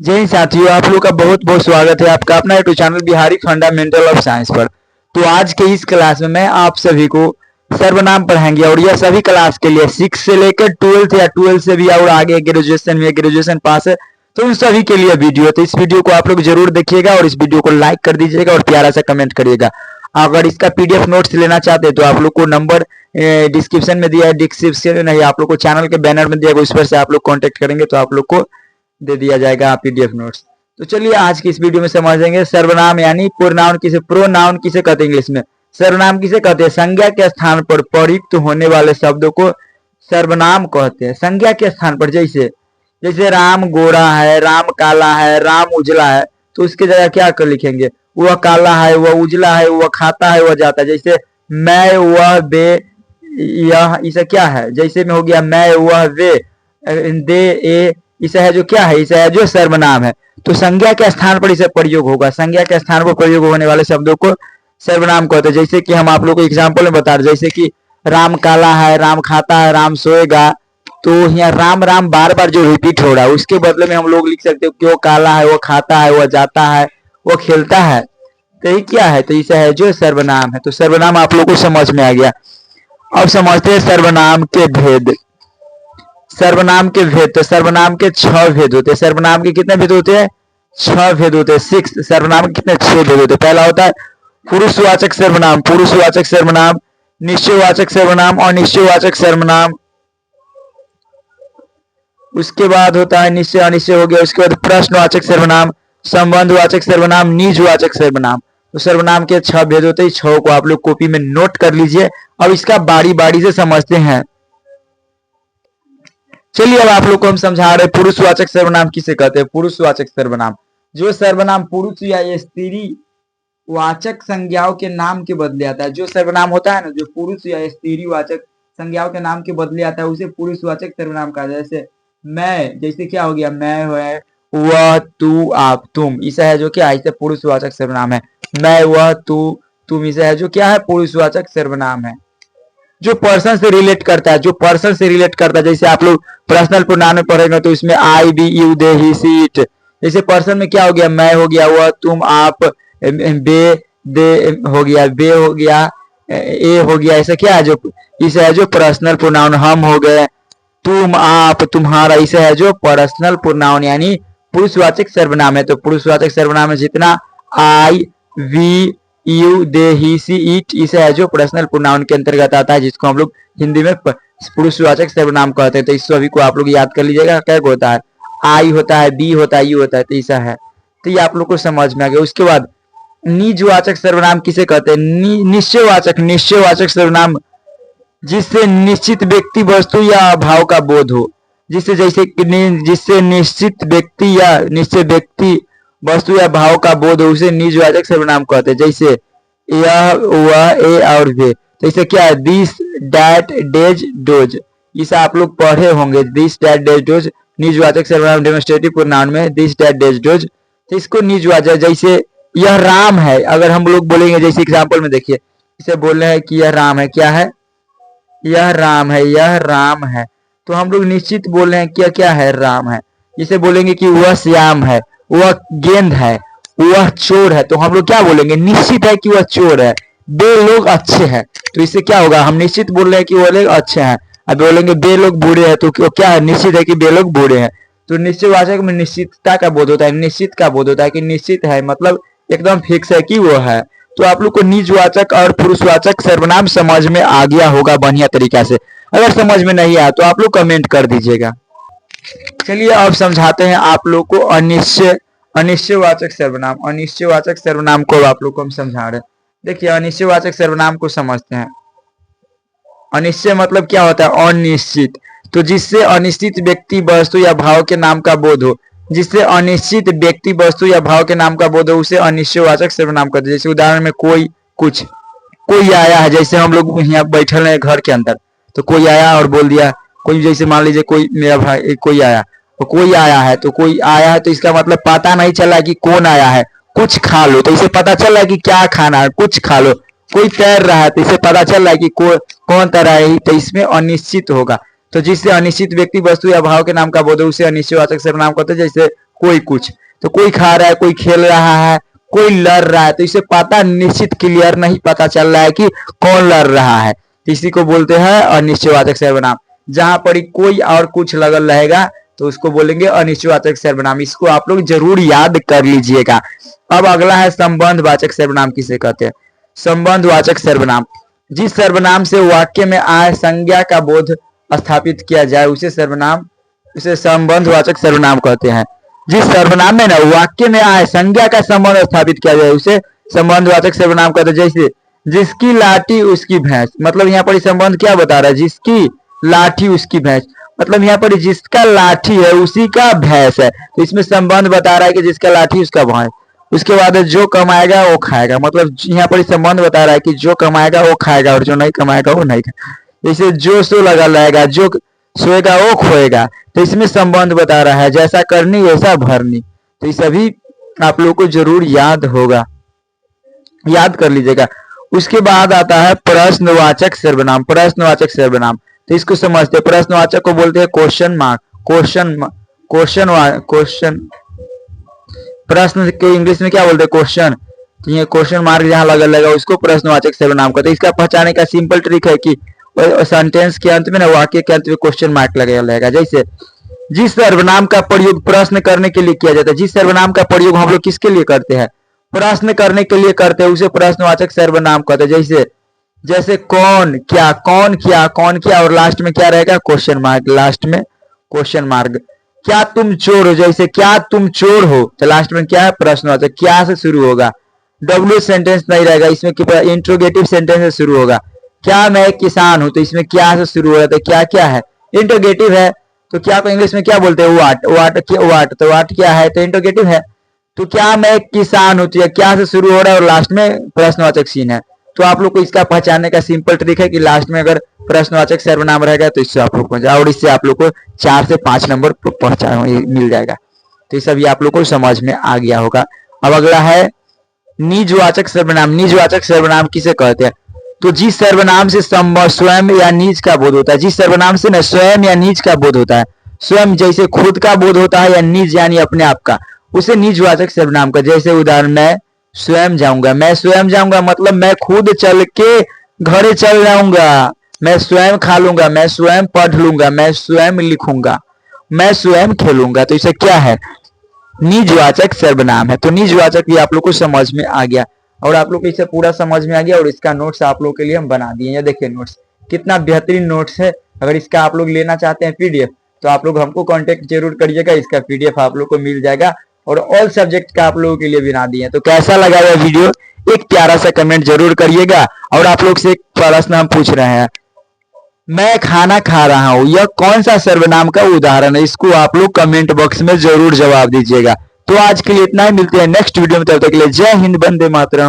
जय हिंद साथियों, आप लोग का बहुत बहुत स्वागत है आपका अपना YouTube channel Bihari fundamental of science पर। तो आज के इस क्लास में मैं आप सभी को सर्वनाम पढ़ाएंगे और यह सभी क्लास के लिए 6 से लेकर 12th या 12 से भी और आगे ग्रेजुएशन में ग्रेजुएशन पास है तो उन सभी के लिए वीडियो है। तो इस वीडियो को आप लोग जरूर देखिएगा और इस वीडियो को लाइक कर दीजिएगा और प्यारा सा कमेंट करिएगा। अगर इसका पीडीएफ नोट्स लेना चाहते हैं तो आप लोग को नंबर डिस्क्रिप्शन में दिया है, डिस्क्रिप्शन नहीं आप लोग को चैनल के बैनर में दिया है, उस पर से आप लोग कॉन्टेक्ट करेंगे तो आप लोग को दे दिया जाएगा पीडीएफ नोट्स। तो चलिए आज की इस वीडियो में समझेंगे सर्वनाम यानी प्रोनाउन किसे प्रोनाउन किसे कहते हैं इंग्लिश में। सर्वनाम किसे कहते हैं? संज्ञा के स्थान पर प्रयुक्त होने वाले शब्दों को सर्वनाम कहते हैं। संज्ञा के स्थान पर जैसे जैसे राम गोरा है, राम काला है, राम उजला है, तो उसके जगह क्या कर लिखेंगे? वह काला है, वह उजला है, वह खाता है, वह जाता है। जैसे मैं वह वे यह इसे क्या है? जैसे में हो गया मैं वह वे दे ए, इसे है जो क्या है? इसे है जो सर्वनाम है। तो संज्ञा के स्थान पर इसे प्रयोग होगा। संज्ञा के स्थान पर प्रयोग होने वाले शब्दों को सर्वनाम कहते हैं। जैसे कि हम आप लोग को एग्जाम्पल में बता रहे, जैसे कि राम काला है, राम खाता है, राम सोएगा, तो यहाँ राम राम बार बार जो रिपीट हो रहा है उसके बदले में हम लोग लिख सकते हो कि वो काला है, वो खाता है, वो जाता है, वो खेलता है। तो ये क्या है? तो इसे है जो सर्वनाम है। तो सर्वनाम आप लोग को समझ में आ गया। अब समझते हैं सर्वनाम के भेद। सर्वनाम के भेद, तो सर्वनाम के 6 भेद होते हैं। सर्वनाम के कितने भेद होते हैं? 6 भेद होते हैं। 6 सर्वनाम के कितने? 6 भेद होते हैं। पहला होता है पुरुषवाचक सर्वनाम, पुरुषवाचक सर्वनाम, निश्चयवाचक सर्वनाम और निश्चयवाचक सर्वनाम। उसके बाद होता है निश्चय अनिश्चय हो गया। उसके बाद प्रश्नवाचक सर्वनाम, संबंधवाचक सर्वनाम, निजवाचक सर्वनाम। तो सर्वनाम के 6 भेद होते हैं। 6 को आप लोग कॉपी में नोट कर लीजिए। अब इसका बारी बारी से समझते हैं। चलिए अब आप लोग को हम समझा रहे पुरुषवाचक सर्वनाम किसे कहते हैं। पुरुषवाचक सर्वनाम, जो सर्वनाम पुरुष या स्त्री वाचक संज्ञाओं के नाम के बदले आता है। जो सर्वनाम होता है ना, जो पुरुष या स्त्री वाचक संज्ञाओं के नाम के बदले आता है, उसे पुरुषवाचक सर्वनाम कहा जाता है। जैसे मैं, जैसे क्या हो गया? मैं है, वह, तू, आप, तुम, इसे है जो क्या है? इसे पुरुषवाचक सर्वनाम है। मैं, वह, तू, तुम, इसे है जो क्या है? पुरुषवाचक सर्वनाम है। जो पर्सन से रिलेट करता है, जो पर्सन से रिलेट करता है, जैसे आप लोग पर्सनल प्रोनाउन में पढ़ेंगे तो इसमें I, we, you, they, he, she, it. जैसे पर्सन में क्या हो गया? मैं हो गया, वह, तुम, आप, बे, दे हो गया, बे हो गया, ए हो गया। ऐसा क्या है? जो इसे है जो पर्सनल प्रोनाउन। हम हो गए, तुम, आप, तुम्हारा, इसे है जो पर्सनल प्रोनाउन यानी पुरुषवाचक सर्वनाम है। तो पुरुषवाचक सर्वनाम में जितना I, we, you, they, he, she, it, इसे है जो पर्सनल प्रोनाउन के अंतर्गत आता है, जिसको हम लोग हिंदी में पुरुषवाचक सर्वनाम कहते हैं। तो इस सभी को आप लोग याद कर लीजिएगा। क्या होता है? आई होता है, बी होता है, यू होता है, तो ऐसा है। तो ये आप लोग को समझ में आ गया। उसके बाद निजवाचक सर्वनाम किसे कहते हैं? निश्चयवाचक, निश्चयवाचक सर्वनाम जिससे निश्चित व्यक्ति, वस्तु या भाव का बोध हो। जिससे जैसे जिससे निश्चित व्यक्ति या निश्चित व्यक्ति, वस्तु या भाव का बोध हो, उसे निजवाचक सर्वनाम कहते हैं। जैसे यह, वह, ए और वे। तो इसे क्या है? दिस, डैट, डेज, डोज, इसे आप लोग पढ़े होंगे। दिस, डैट, डेज, डोज निजवाचक सर्वनाम डेमोन्स्ट्रेटिव प्रोनाउन में दिस, डैट, डेज, डोज। तो इसको निजवाचक, जैसे यह राम है, अगर हम लोग बोलेंगे, जैसे एग्जाम्पल में देखिए, इसे बोल रहे हैं कि यह राम है। क्या है? यह राम है, यह राम है। तो हम लोग निश्चित बोल रहे हैं क्या क्या है? राम है। इसे बोलेंगे कि वह श्याम है, वह गेंद है, वह चोर है, तो हम लोग क्या बोलेंगे? निश्चित है कि वह चोर है। वे लोग अच्छे हैं, तो इससे क्या होगा? हम निश्चित बोल रहे हैं कि वो लोग अच्छे हैं। अब बोलेंगे वे लोग बुरे हैं, तो क्या है? निश्चित है कि वे लोग बुरे हैं। तो निश्चयवाचक में निश्चितता का बोध होता है, निश्चित का बोध होता है कि निश्चित है, मतलब एकदम फिक्स है कि वो है। तो आप लोग को निजवाचक और पुरुषवाचक सर्वनाम समझ में आ गया होगा बढ़िया तरीका से। अगर समझ में नहीं आया तो आप लोग कमेंट कर दीजिएगा। चलिए अब समझाते हैं आप लोग को अनिश्चयवाचक सर्वनाम। अनिश्चयवाचक सर्वनाम को आप लोग को हम समझा रहे हैं। देखिए अनिश्चयवाचक सर्वनाम को समझते हैं। अनिश्चय मतलब क्या होता है? अनिश्चित। तो जिससे अनिश्चित व्यक्ति, वस्तु या भाव के नाम का बोध हो, जिससे अनिश्चित व्यक्ति, वस्तु या भाव के नाम का बोध हो, उसे अनिश्चयवाचक सर्वनाम कहते हैं। जैसे उदाहरण में कोई, कुछ, कोई आया है। जैसे हम लोग यहाँ बैठल हैं घर के अंदर, तो कोई आया और बोल दिया कोई, जैसे मान लीजिए कोई मेरा भाई कोई आया, तो कोई आया है, तो कोई आया है, तो इसका मतलब पता नहीं चला कि कौन आया है। कुछ खा लो, तो इसे पता चल रहा है कि क्या खाना है, कुछ खा लो। कोई तैर रहा है, तो इसे पता चल रहा है कि कौन तैरा है, तो इसमें अनिश्चित होगा। तो जिससे अनिश्चित व्यक्ति, वस्तु या भाव के नाम का बोध हो, उसे अनिश्चयवाचक सर्वनाम कहते हैं। जैसे कोई कुछ, तो कोई खा रहा है, कोई खेल रहा है, कोई लड़ रहा है, तो इसे पता निश्चित क्लियर नहीं पता चल रहा है कि कौन लड़ रहा है, तो इसी को बोलते हैं अनिश्चयवाचक सर्वनाम। जहां पर कोई और कुछ लगल रहेगा तो उसको बोलेंगे अनिश्चयवाचक सर्वनाम। इसको आप लोग जरूर याद कर लीजिएगा। अब अगला है संबंधवाचक सर्वनाम किसे कहते हैं। संबंधवाचक सर्वनाम, जिस सर्वनाम से वाक्य में आए संज्ञा का बोध स्थापित किया जाए उसे संबंधवाचक सर्वनाम कहते हैं। जिस सर्वनाम में ना वाक्य में आए संज्ञा का संबंध स्थापित किया जाए उसे संबंधवाचक सर्वनाम कहते हैं। जैसे जिसकी लाठी उसकी भैंस, मतलब यहाँ पर संबंध क्या बता रहा है, जिसकी लाठी उसकी भैंस, मतलब यहाँ पर जिसका लाठी है उसी का भैंस है, तो इसमें संबंध बता रहा है कि जिसका लाठी उसका भैंस। उसके बाद जो कमाएगा वो खाएगा, मतलब यहाँ पर संबंध बता रहा है कि जो कमाएगा वो खाएगा और जो नहीं कमाएगा वो नहीं खाएगा। जैसे जो सो लगा रहेगा, जो सोएगा वो खोएगा, तो इसमें संबंध बता रहा है जैसा करनी वैसा भरनी। तो ये सभी आप लोगों को जरूर याद होगा, याद कर लीजिएगा। उसके बाद आता है प्रश्नवाचक सर्वनाम। प्रश्नवाचक सर्वनाम, तो इसको समझते हैं। प्रश्नवाचक को बोलते हैं क्वेश्चन मार्क। क्वेश्चन प्रश्न के इंग्लिश में क्या बोलते हैं, क्वेश्चन। तो ये क्वेश्चन मार्क जहां लगेगा उसको प्रश्नवाचक सर्वनाम कहते हैं। इसका पहचाने का सिंपल ट्रिक है कि सेंटेंस के अंत में ना, वाक्य के अंत में क्वेश्चन मार्क लगेगा। जैसे जिस सर्वनाम का प्रयोग प्रश्न करने के लिए किया जाता है, जिस सर्वनाम का प्रयोग हम लोग किसके लिए करते हैं, प्रश्न करने के लिए करते हैं, उसे प्रश्नवाचक सर्वनाम कहते हैं। जैसे कौन क्या, कौन किया, कौन किया, और लास्ट में क्या रहेगा, क्वेश्चन मार्क, लास्ट में क्वेश्चन मार्क। क्या तुम चोर हो, जैसे क्या तुम चोर हो, तो लास्ट में क्या है, प्रश्नवाचक। क्या से शुरू होगा, डब्ल्यू सेंटेंस नहीं रहेगा, इसमें इंट्रोगेटिव सेंटेंस से शुरू होगा। क्या मैं किसान हूं, तो इसमें क्या से शुरू हो रहा है, तो क्या क्या है, इंट्रोगेटिव है। तो क्या को इंग्लिश में क्या बोलते हैं, वाट। तो वाट क्या है, तो इंट्रोगेटिव है। तो क्या मैं किसान हूं, तो क्या से शुरू हो रहा है और लास्ट में प्रश्नवाचक चिन्ह है। तो आप लोग को इसका पहचानने का सिंपल ट्रिक है कि लास्ट में अगर प्रश्नवाचक सर्वनाम रहेगा तो इससे आप लोग को, और इससे आप लोग को 4 से 5 नंबर पहचान मिल जाएगा। तो ये सभी आप लोग को समझ में आ गया होगा। अब अगला है निजवाचक सर्वनाम। निजवाचक सर्वनाम किसे कहते हैं, तो जिस सर्वनाम से स्वयं या निज का बोध होता है, जिस सर्वनाम से न स्वयं या निज का बोध होता है, स्वयं जैसे खुद का बोध होता है, या निज यानी अपने आप का, उसे निजवाचक सर्वनाम का। जैसे उदाहरण, मैं स्वयं जाऊंगा, मैं स्वयं जाऊंगा मतलब मैं खुद चल के घरे चल जाऊंगा। मैं स्वयं खा लूंगा, मैं स्वयं पढ़ लूंगा, मैं स्वयं लिखूंगा, मैं स्वयं खेलूंगा। तो इसे क्या है, निजवाचक सर्वनाम है। तो निजवाचक भी आप लोग को समझ में आ गया, और आप लोग को इसे पूरा समझ में आ गया। और इसका नोट्स आप लोग के लिए हम बना दिए। ये देखिए नोट्स, कितना बेहतरीन नोट्स है। अगर इसका आप लोग लेना चाहते हैं पीडीएफ, तो आप लोग हमको कांटेक्ट जरूर करिएगा, इसका पीडीएफ आप लोग को मिल जाएगा। और ऑल सब्जेक्ट का आप लोगों के लिए बना दिए। तो कैसा लगा यह वीडियो, एक प्यारा सा कमेंट जरूर करिएगा। और आप लोग से एक प्रश्न हम पूछ रहे हैं, मैं खाना खा रहा हूं, यह कौन सा सर्वनाम का उदाहरण है, इसको आप लोग कमेंट बॉक्स में जरूर जवाब दीजिएगा। तो आज के लिए इतना ही, मिलते हैं नेक्स्ट वीडियो में, तब तक के लिए जय हिंद, वंदे मातरम।